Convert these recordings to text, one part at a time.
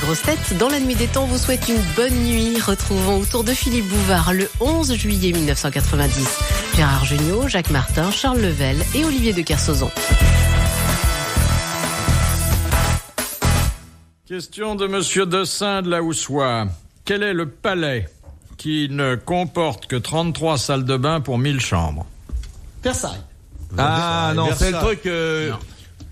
les grosses têtes, dans la nuit des temps, vous souhaite une bonne nuit. Retrouvons autour de Philippe Bouvard le 11 juillet 1990. Gérard Jugnot, Jacques Martin, Charles Level et Olivier de Kersauzon. Question de Monsieur Dessin de la Houssoie. Quel est le palais qui ne comporte que 33 salles de bain pour 1000 chambres? Versailles. Ah non, c'est le truc Non.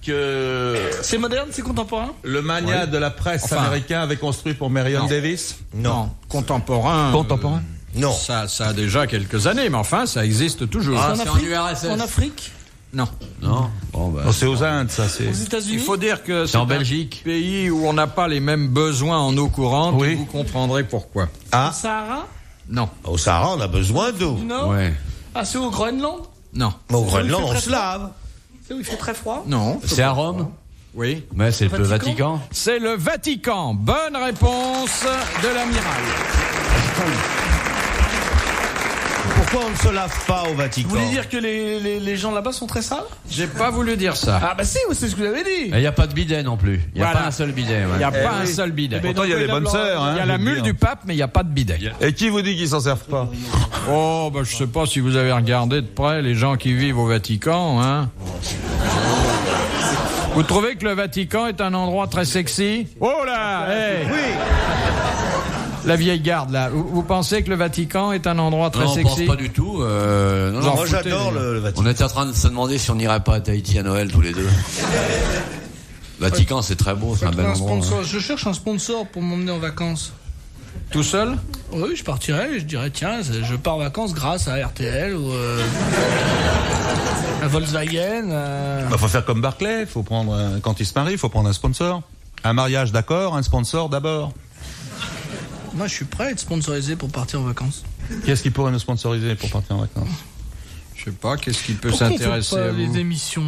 que C'est moderne, c'est contemporain? le magnat de la presse américain avait construit pour Marion Davis. Non. Contemporain. Contemporain. Non. Ça a déjà quelques années, mais enfin, ça existe toujours. En Afrique? Non. Non. Bon, bah, Oh, c'est aux Indes, ça. C'est. Aux États-Unis? Il faut dire que c'est en un Belgique. pays où on n'a pas les mêmes besoins en eau courante. Oui. Et vous comprendrez pourquoi. Ah, Sahara? Non. au Sahara, on a besoin d'eau. Du Nord? Ouais. Ah, c'est au Groenland? Non. Mais au C'est Groenland, où il on fait se très lave. C'est où il fait très froid? Non. C'est à Rome? Oui. Mais c'est le Vatican Vatican. C'est le Vatican. Bonne réponse de l'amiral. Pourquoi on ne se lave pas au Vatican? Vous voulez dire que les gens là-bas sont très sales? J'ai pas voulu dire ça. Ah bah si, c'est ce que vous avez dit. Et il n'y a pas de bidet non plus. Il n'y a Voilà. pas un seul bidet. Ouais. Il n'y a pas un seul bidet. Pourtant, il y a les bonnes sœurs. Il y a hein, la je veux mule dire. du pape, mais il n'y a pas de bidet. Et qui vous dit qu'ils s'en servent pas? Oh, bah, je sais pas si vous avez regardé de près les gens qui vivent au Vatican, hein. Vous trouvez que le Vatican est un endroit très sexy? Oh là, hey. Oui. La vieille garde, là. Vous pensez que le Vatican est un endroit très Non, on sexy? pense pas du tout. Non, Genre, non. Moi, j'adore le Vatican. On était en train de se demander si on n'irait pas à Tahiti à Noël tous les deux. Vatican, c'est très beau, c'est un bel endroit. Je cherche un sponsor pour m'emmener en vacances. Tout seul? Oui, je partirais et je dirais tiens, je pars en vacances grâce à RTL ou à Volkswagen. Bah, faut faire comme Barclay. Faut prendre quand il se marie, faut prendre un sponsor. Un mariage d'accord, un sponsor d'abord. Moi, je suis prêt à être sponsorisé pour partir en vacances. Qu'est-ce qui pourrait nous sponsoriser pour partir en vacances? Je sais pas, qu'est-ce qui peut Pourquoi on fait s'intéresser pas à vous? les émissions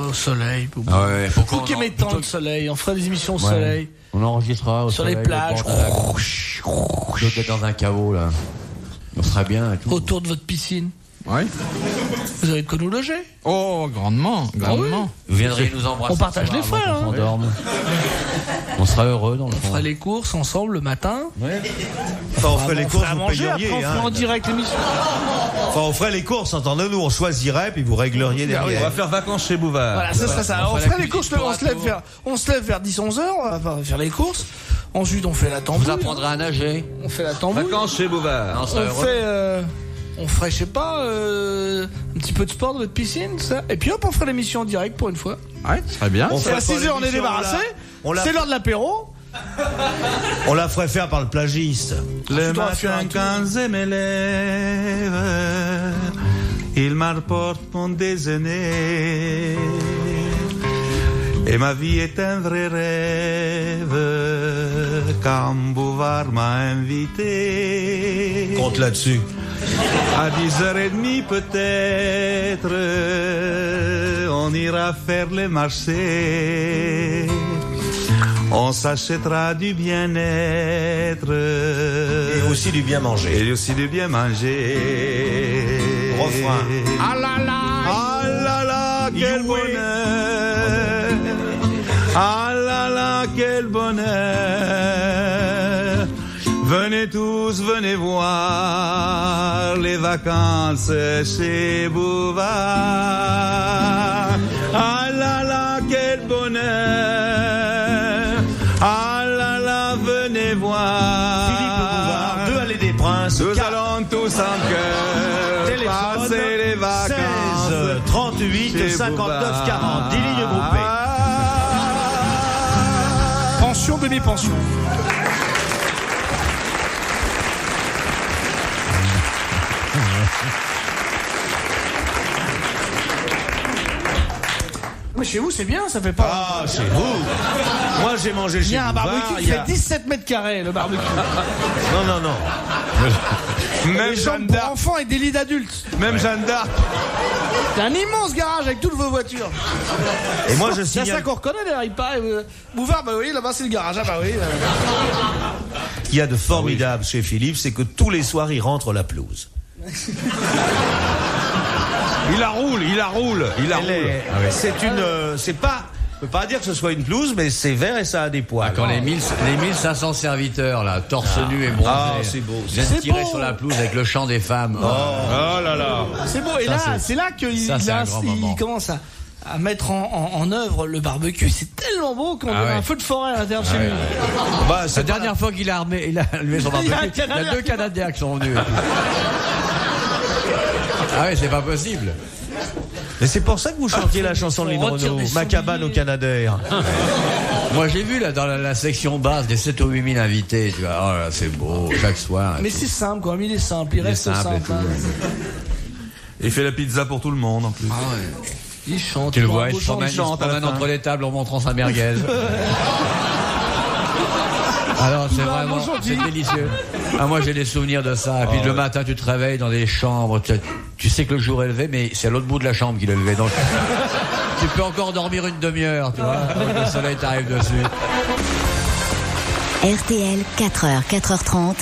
au soleil? Ah ouais, pourquoi Vous qui aimez tant le soleil, on ferait des émissions au soleil. On enregistrera au Sur les soleil, plages. au bord de la- L'autre est dans un caveau, là. On sera bien et tout. Autour de votre piscine. Oui. Vous avez de quoi nous loger? Oh, grandement, grandement. Vous viendriez nous embrasser. On partage ce soir les frais, avant qu'on hein. s'endorme. On sera heureux dans le On fond. ferait les courses ensemble le matin. Enfin, on ferait les courses, à vous manger, après payeriez. on ferait en Hein. direct l'émission. Enfin, on ferait les courses, entendez-nous, on choisirait, puis vous régleriez On derrière. va faire vacances chez Bouvard. Voilà, ce serait ça. on On ferait la ferait les courses, cuisine on se lève vers 10-11 heures, on va faire les courses. Ensuite, on fait la tambouille. Vous apprendrez à nager. On fait la tambouille. Vacances chez Bouvard. On sera On heureux. fait, on ferait, je sais pas, un petit peu de sport dans votre piscine, tout ça. Et puis hop, on ferait l'émission en direct pour une fois. Ouais, très bien. On Et ferait à pas 6 heures, on est l'émission, débarrassé. on la- C'est l'heure de l'apéro. On la ferait faire par le plagiste. Le dois faire un matin quand je me lève, il m'apporte mon déjeuner. Et ma vie est un vrai rêve quand Bouvard m'a invité. Compte là-dessus. À 10h30 peut-être, on ira faire le marché. On s'achètera du bien-être. Et aussi du bien manger. Et aussi du bien manger. Refrain. Ah là là! Ah là là, quel Youé. bonheur! Ah là là, quel bonheur! Venez tous, venez voir les vacances chez Bouvard. Ah là là, quel bonheur! Ah là là, venez voir. Philippe Bouvard, 2 Allées des Princes. Nous allons tous en cœur passer les vacances. 16 38 chez 59 40. Bouvard. 10 lignes groupées. Pension, demi-pension. Mais chez vous, c'est bien, ça fait pas. Ah, chez vous. Moi, j'ai mangé Il chez y a un Bouvard. barbecue qui il y a- fait 17 mètres carrés, le barbecue. Non, non, non. Même Les Jeanne chambres pour d'Arc. enfants et des lits d'adultes. Même Jeanne d'Arc. C'est un immense garage avec toutes vos voitures. Et moi, je C'est à ça signale qu'on reconnaît d'ailleurs, il paraît. Bouvard, bah oui, là-bas c'est le garage, ah bah oui. qu'il y a de formidable chez Philippe, c'est que tous les soirs, il rentre la pelouse. Il la roule. C'est une, c'est pas peux pas dire que ce soit une pelouse, mais c'est vert et ça a des poils. Quand les 1500 serviteurs, là, torse nu et bronzés, c'est beau. viennent tirer sur la pelouse avec le chant des femmes. Oh là là. C'est beau. Et là, c'est là qu'il commence à mettre en œuvre le barbecue. C'est tellement beau qu'on a un feu de forêt à l'intérieur de chez lui. La dernière fois qu'il a levé son barbecue, il y a 2 Canadiens qui sont venus. Ah oui, c'est pas possible. Mais c'est pour ça que vous chantiez la chanson de Lynn Renaud, Ma cabane au Canadair. Moi, j'ai vu là dans la section basse des 7 ou 8 000 invités. Tu vois, oh là, c'est beau chaque soir. Mais c'est simple, quoi. Il est simple, il reste simple. Et il fait la pizza pour tout le monde en plus. Ah ouais. Il chante. Tu le vois, il se promène entre les tables en montrant sa merguez. Alors c'est vraiment, c'est délicieux. Ah, moi j'ai des souvenirs de ça. Et puis le matin tu te réveilles dans des chambres, tu sais que le jour est levé, mais c'est à l'autre bout de la chambre qu'il est levé. Donc tu peux encore dormir une demi-heure, tu vois. Le soleil t'arrive dessus. RTL, 4h, 4h30,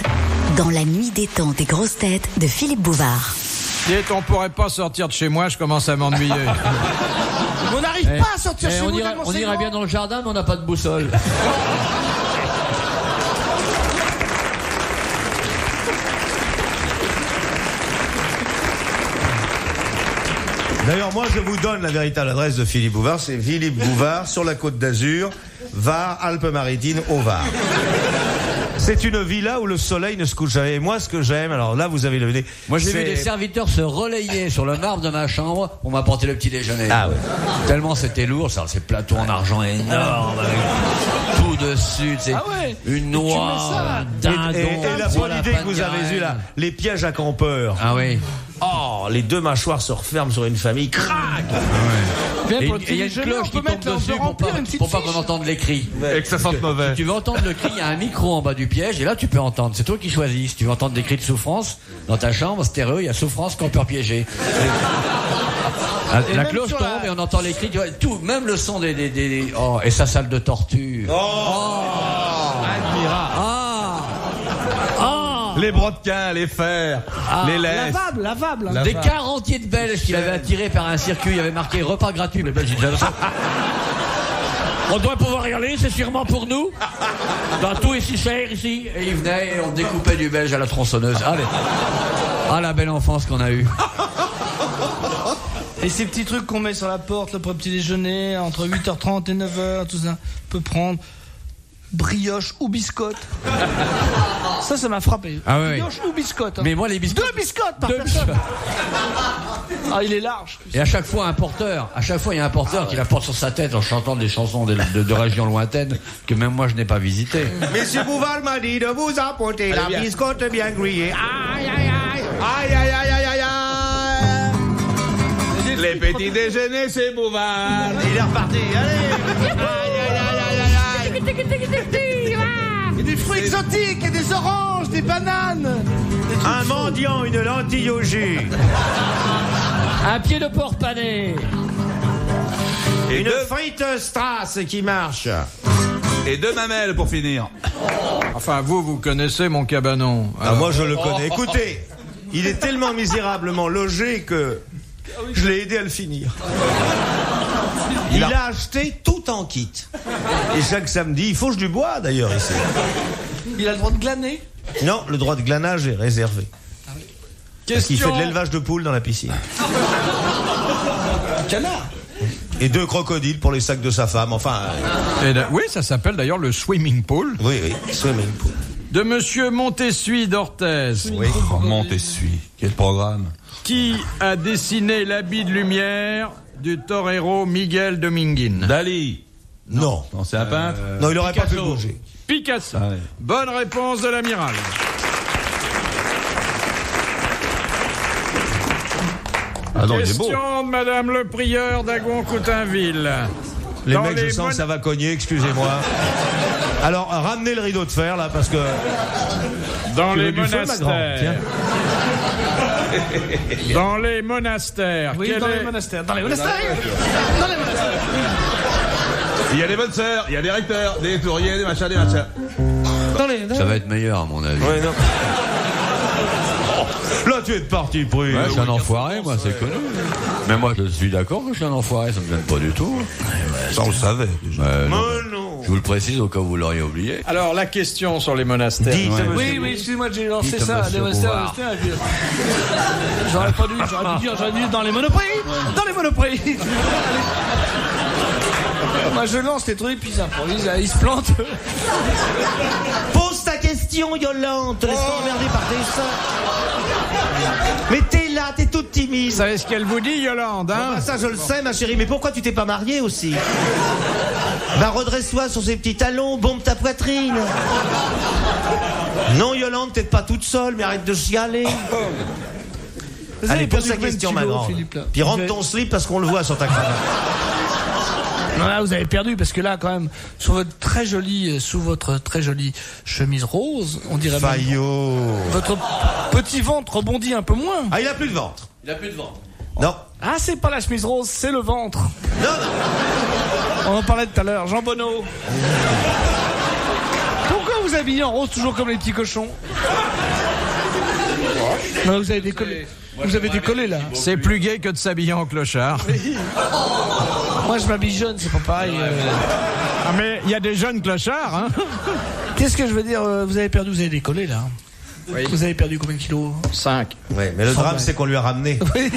dans la nuit des temps des grosses têtes de Philippe Bouvard. Dites, on pourrait pas sortir de chez moi, je commence à m'ennuyer. On n'arrive pas à sortir chez nous. On irait bien dans le jardin, mais on n'a pas de boussole. D'ailleurs, moi, je vous donne la véritable adresse de Philippe Bouvard. C'est Philippe Bouvard, sur la Côte d'Azur, Var, Alpes-Maritimes, au Var. C'est une villa où le soleil ne se couche jamais. Et moi, ce que j'aime, alors là, vous avez le nez. Moi, j'ai vu des serviteurs se relayer sur le marbre de ma chambre pour m'apporter le petit déjeuner. Ah ouais. Tellement c'était lourd, ça, ces plateaux en argent énormes, avec tout dessus, c'est une noix, dindon. Et la bonne idée que vous avez eue là, les pièges à campeurs. Ah oui. Oh, les deux mâchoires se referment sur une famille. Crac. Et il y a une cloche qui tombe dessus pour pas qu'on entende les cris. Et que ça sente mauvais. Si tu veux entendre le cri, il y a un micro en bas du piège et là tu peux entendre. C'est toi qui choisis. Si tu veux entendre des cris de souffrance, dans ta chambre, stéréo, il y a souffrance, campeur piégé. La cloche tombe et on entend les cris, tu vois, tout, même le son des oh, et sa salle de torture. Admirable. Les brodequins, les fers, les laisses. Lavable. Des quarts entiers de Belges qu'il avait attirés par un circuit, il avait marqué repas gratuit. Les Belges, on doit pouvoir y aller, c'est sûrement pour nous. Dans tout ici cher ici. Et il venait et on découpait du belge à la tronçonneuse. Allez. Ah, la belle enfance qu'on a eue. Et ces petits trucs qu'on met sur la porte là, pour le petit déjeuner, entre 8h30 et 9h, tout ça, on peut prendre brioche ou biscotte. Ça m'a frappé. Ah ouais. Brioche ou biscotte. Hein. Mais moi, les biscottes. 2 biscottes par personne. Ah, il est large. Et à chaque fois, il y a un porteur qui la porte sur sa tête en chantant des chansons de régions lointaines que même moi je n'ai pas visitées. Monsieur Bouvard m'a dit de vous apporter la biscotte bien grillée. Aïe, aïe, aïe. Aïe, aïe, aïe, aïe, aïe, aïe. Les petits déjeuners, c'est Bouvard. Il est reparti. Allez. Aïe, aïe, aïe, aïe, aïe. Et des fruits exotiques, et des oranges, des bananes. Un mendiant, une lentille au jus. Un pied de porc pané. Une frite Strass qui marche. Et 2 mamelles pour finir. Enfin, vous connaissez mon cabanon. Ah, moi, je le connais. Écoutez, il est tellement misérablement logé que je l'ai aidé à le finir. Il a acheté tout en kit. Et chaque samedi, il fauche du bois d'ailleurs ici. Il a le droit de glaner? Non, le droit de glanage est réservé. Parce qu'il fait de l'élevage de poules dans la piscine. Canard. Et 2 crocodiles pour les sacs de sa femme. Enfin. Oui, ça s'appelle d'ailleurs le swimming pool. Oui, swimming pool. De monsieur Montessuie d'Orthez. Oui. Montessuie, quel programme. Qui a dessiné l'habit de lumière du torero Miguel Dominguin? Dali. Non. Non, c'est un peintre. Non, il aurait pas pu bouger. Picasso. Ah ouais. Bonne réponse de l'amiral. Ah non, il est beau. Question de madame le prieur d'Agon-Coutainville. Les mecs, je sens que ça va cogner, excusez-moi. Alors, ramenez le rideau de fer, là, parce que... Dans Tu les veux du feu, ma grande ? monastères. Dans les monastères. Oui, dans les monastères. Dans les monastères. Il y a des bonnes sœurs, il y a des recteurs, des touriers, des machins, des machins. Ça va être meilleur à mon avis. Ouais, non. Là, tu es de parti pris. Ouais, je suis un enfoiré, moi, c'est connu. Mais moi, je suis d'accord que je suis un enfoiré, ça me gêne pas du tout. Ça, on le savait déjà. Non. Je vous le précise au cas où vous l'auriez oublié. Alors, la question sur les monastères. Dites, Ouais. monsieur. Oui, excusez-moi, j'ai lancé Dites, ça. monsieur Des monastères, Bouvard. j'aurais pu dire, j'aurais dû dans les monoprix. Dans les monoprix. Moi, je lance les trucs, puis ils improvisent, ils se plantent. Pose ta question, Yolande. Laisse-toi emmerder par tes seins. Mais t'es là, t'es toute timide. Vous savez ce qu'elle vous dit, Yolande, hein? Ah, ça, je le sais, ma chérie. Mais pourquoi tu t'es pas mariée aussi? Bah, redresse-toi sur ses petits talons, bombe ta poitrine. Non, Yolande, t'es pas toute seule, mais arrête de chialer. Vous Allez, avez pose perdu ta combien de question, ma kilos, grande. Philippe, là Puis rentre Vous ton slip parce qu'on le voit sur ta cravate. Non, là, vous avez perdu parce que là, quand même, sous votre très jolie chemise rose, on dirait même, Fayot. votre petit ventre rebondit un peu moins. Ah, il a plus de ventre. Il a plus de ventre. Non. Ah, c'est pas la chemise rose, c'est le ventre. Non. On en parlait tout à l'heure. Jean Bonneau. Pourquoi vous habillez en rose toujours comme les petits cochons? Non, vous avez décollé. Vous avez décollé là. C'est plus gai que de s'habiller en clochard. Moi, je m'habille jeune, c'est pas pareil. Ah, mais il y a des jeunes clochards, hein? Qu'est-ce que je veux dire? Vous avez perdu, vous avez décollé là. Oui. Vous avez perdu combien de kilos? 5. Ouais, mais le drame, c'est qu'on lui a ramené. Oui.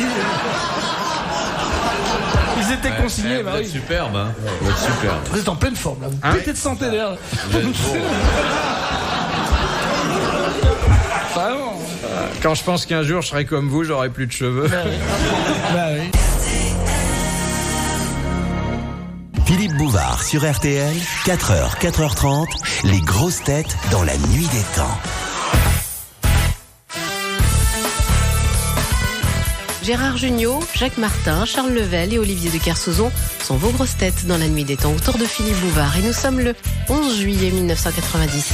Ils étaient consignés, bah Vous êtes oui. superbe, hein. Vous êtes superbe. Vous êtes en pleine forme là. Vous pétez de santé d'ailleurs. Vous êtes beau. Vraiment. Quand je pense qu'un jour je serai comme vous, j'aurai plus de cheveux. Bah oui. Philippe Bouvard sur RTL, 4h, 4h30, les grosses têtes dans la nuit des temps. Gérard Jugnot, Jacques Martin, Charles Level et Olivier de Kersauzon sont vos grosses têtes dans la nuit des temps autour de Philippe Bouvard. Et nous sommes le 11 juillet 1990.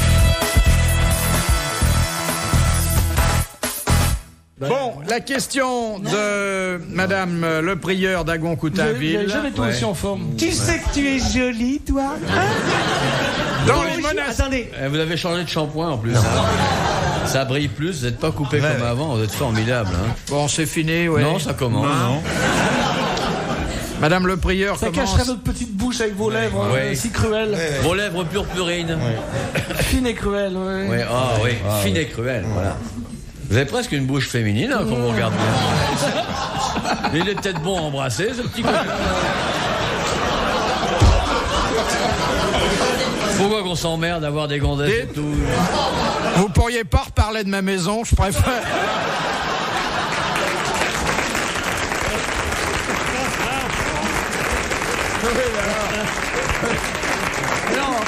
Bon, la question de Madame le prieur Vous avez d'Agon-Coutainville. jamais été aussi en forme. Tu sais que tu es jolie, toi. Dans les monastères. Attendez. Vous avez changé de shampoing en plus. Hein. Ça brille plus, vous n'êtes pas coupé comme avant, vous êtes formidable. Hein. Bon, c'est fini, oui. Non, ça commence. Non. Madame le prieur Ça commence. cacherait votre petite bouche avec vos lèvres Ouais. si cruelles. Vos lèvres purpurines. Fines et cruelles. Ouais. Oui, oui, fine et cruelle, voilà. Vous avez presque une bouche féminine hein, quand on vous regarde bien. Mais il est peut-être bon à embrasser, ce petit coquin. Pourquoi qu'on s'emmerde d'avoir des gondesses et tout? Vous pourriez pas reparler de ma maison, je préfère.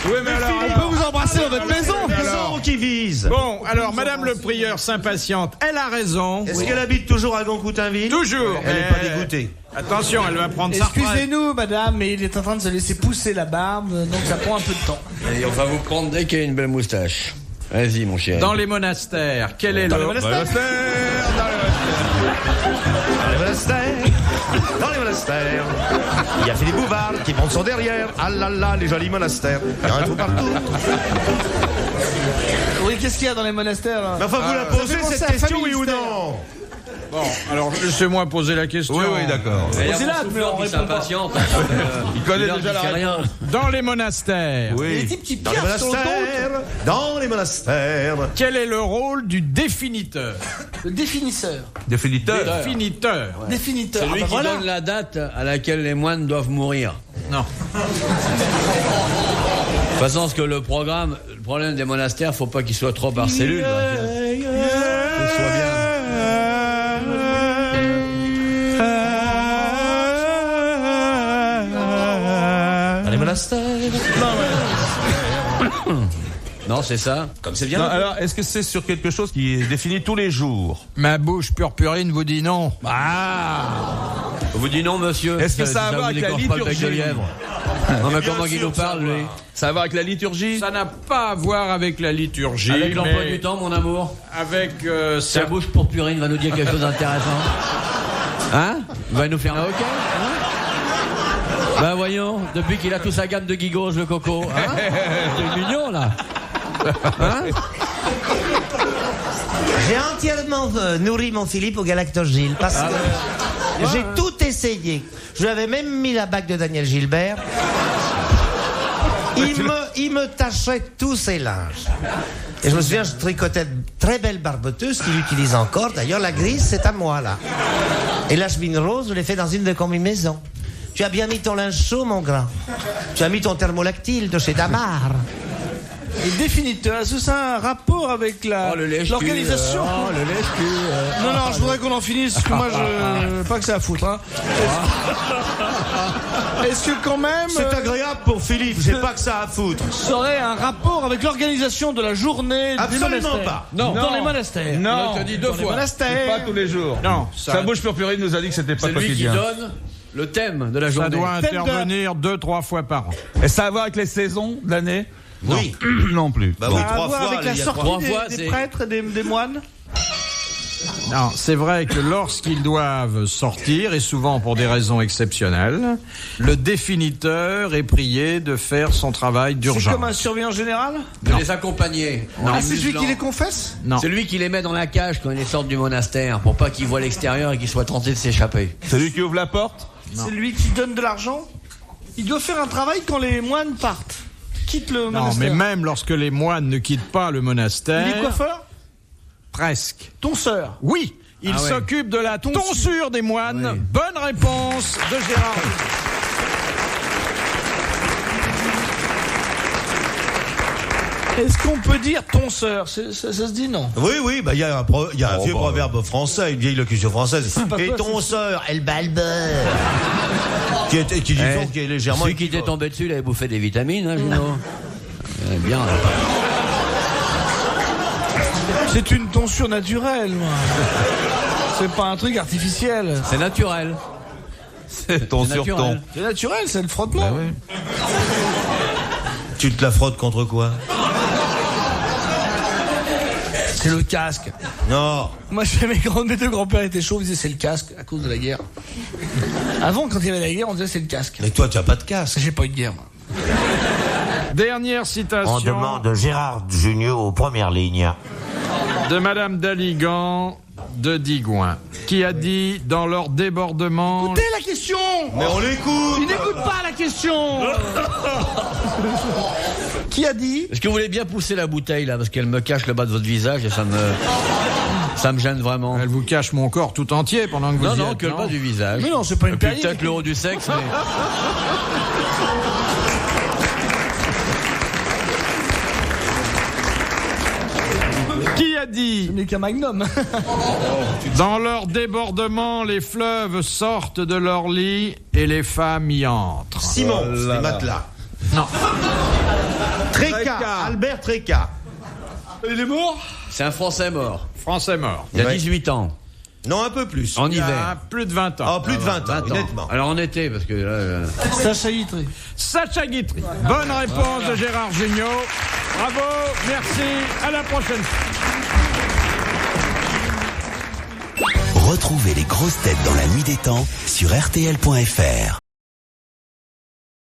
Oui, mais alors. On peut vous embrasser dans votre maison. Maison qui vise. Bon, alors, Madame le prieur s'impatiente. Elle a raison. Est-ce qu'elle habite toujours à Goncoutainville? Toujours. Elle n'est mais- pas dégoûtée. Attention, elle va prendre sa retraite. Excusez-nous, madame, mais il est en train de se laisser pousser la barbe, donc ça prend un peu de temps. Et on va vous prendre dès qu'il y a une belle moustache. Vas-y, mon chéri. Dans les monastères, quel est le... Dans les monastères. Dans les monastères. Il y a Philippe Bouvard qui monte son derrière. Ah là là, les jolis monastères. Il y en a un tout partout. Oui, qu'est-ce qu'il y a dans les monastères là? Mais enfin, vous la posez penser cette à question, Famille oui ou Mystère. non? Bon, alors, laissez-moi poser la question. Oui, oui, d'accord. Et il y a C'est mon là, mais souffleur on qui répond pas. s'impatiente. Il connaît Il déjà la fait rien. Dans les monastères, Les Oui. petits Dans les pierres sur le dos. monastères. Dans les monastères. quel est le rôle du définiteur? Le définisseur. Définiteur. Définiteur. Définiteur. Celui Ah bah qui voilà. donne la date à laquelle les moines doivent mourir. Non. De toute façon, parce que le problème des monastères, faut pas qu'il soit trop par cellule. Faut qu'il soit bien. Dans les monastères. Non, c'est ça. Comme c'est bien. Non, alors, est-ce que c'est sur quelque chose qui est défini tous les jours? Ma bouche purpurine vous dit non. On vous dit non, monsieur. Est-ce que ça a à voir vous avec la décorche pas le bec de liturgie? lièvre. Non, mais comment il nous parle, lui? Ça a à voir avec la liturgie? Ça n'a pas à voir avec la liturgie, Avec l'emploi mais du temps, mon amour. avec Sa bouche purpurine va nous dire quelque chose d'intéressant. Hein? Il va nous faire un hockey? Hein? Ben voyons, depuis qu'il a toute sa gamme de gigos, le coco. Hein? C'est mignon, là. Hein? J'ai entièrement nourri mon Philippe au Galactogil parce que j'ai tout essayé. Je lui avais même mis la bague de Daniel Gilbert. Il me tachait tous ses linges. Et je me souviens, je tricotais de très belles barboteuses qu'il utilise encore. D'ailleurs, la grise, c'est à moi, là. Et la chemise rose, je l'ai fait dans une de combinaisons. Tu as bien mis ton linge chaud, mon grand. Tu as mis ton thermolactyle de chez Damar. Et définiteur, est-ce que ça a un rapport avec l'organisation le lèche-cul. Non, je voudrais qu'on en finisse, parce que moi, pas que ça à foutre. Hein. Est-ce que quand même... C'est agréable pour Philippe, j'ai pas que ça à foutre. Ça aurait un rapport avec l'organisation de la journée des monastères? Absolument pas. Non. Dans les monastères. Non, On te dit deux Dans les fois. monastères. pas tous les jours. Non, Sa bouche purpurine nous a dit que c'était pas C'est lui qui quotidien. donne le thème de la ça journée. doit intervenir 2-3 fois par an. Et ça a à voir avec les saisons de l'année? Oui. Non plus. Bah Ça oui, a à 3 voir fois. avec la il y a sortie 3 fois, des c'est- prêtres et des moines? Non, c'est vrai que lorsqu'ils doivent sortir, et souvent pour des raisons exceptionnelles, le définiteur est prié de faire son travail C'est d'urgence. comme un surveillant général? De les accompagner. en les C'est celui muselant. qui les confesse? Non. C'est lui qui les met dans la cage quand ils sortent du monastère pour pas qu'ils voient l'extérieur et qu'ils soient tentés de s'échapper. C'est lui qui ouvre la porte? C'est lui qui donne de l'argent? Il doit faire un travail quand les moines partent. Quittent le Non, monastère. mais même lorsque les moines ne quittent pas le monastère... Il est coiffeur? Presque. Tonseur? Oui, il Ah ouais. s'occupe de la tonsure des moines. Oui. Bonne réponse de Gérard. Est-ce qu'on peut dire tonseur? Ça se dit non? Oui, bah il y a un vieux proverbe français, une vieille locution française. pas Et toi, ton sœur, elle bat le beurre. qui dit donc qui est légèrement. Celui qui t'est tombé dessus, il avait bouffé des vitamines, hein, Juno. Bien. C'est une tonsure naturelle, moi. C'est pas un truc artificiel. C'est naturel. C'est ton C'est sur ton. naturel. C'est naturel, c'est le frottement. Tu te la frottes contre quoi? C'est le casque. Non. Moi, mes deux grands-pères étaient chauds, ils disaient c'est le casque à cause de la guerre. Avant, quand il y avait la guerre, on disait c'est le casque. Mais toi, tu as pas de casque. J'ai pas eu de guerre, moi. Dernière citation On demande Gérard Jugnot aux premières lignes. de Madame Daligan de Digoin, qui a dit dans leur débordement... Écoutez la question. Mais on l'écoute. Il n'écoute pas la question. Qui a dit? Est-ce que vous voulez bien pousser la bouteille là, parce qu'elle me cache le bas de votre visage et ça me gêne vraiment. Elle vous cache mon corps tout entier pendant que vous y Non, êtes, que le bas du visage. Mais non, c'est pas une Et puis perruque. peut-être le haut du sexe, mais... Qui a dit Ce n'est qu'un magnum. dans leur débordement, les fleuves sortent de leur lit et les femmes y entrent? Simon, les matelas. Non. Tréca, Albert Tréca. Il est mort? C'est un Français mort. Français mort. Il a Ouais. 18 ans. Non, un peu plus. En Il y a hiver. plus de 20 ans. Ah, plus de 20 ans, honnêtement. Alors en été, parce que là... Sacha Guitry. Sacha Guitry. Bonne réponse de Gérard Jugnot. Bravo, merci, à la prochaine fois. Retrouvez les grosses têtes dans la nuit des temps sur RTL.fr.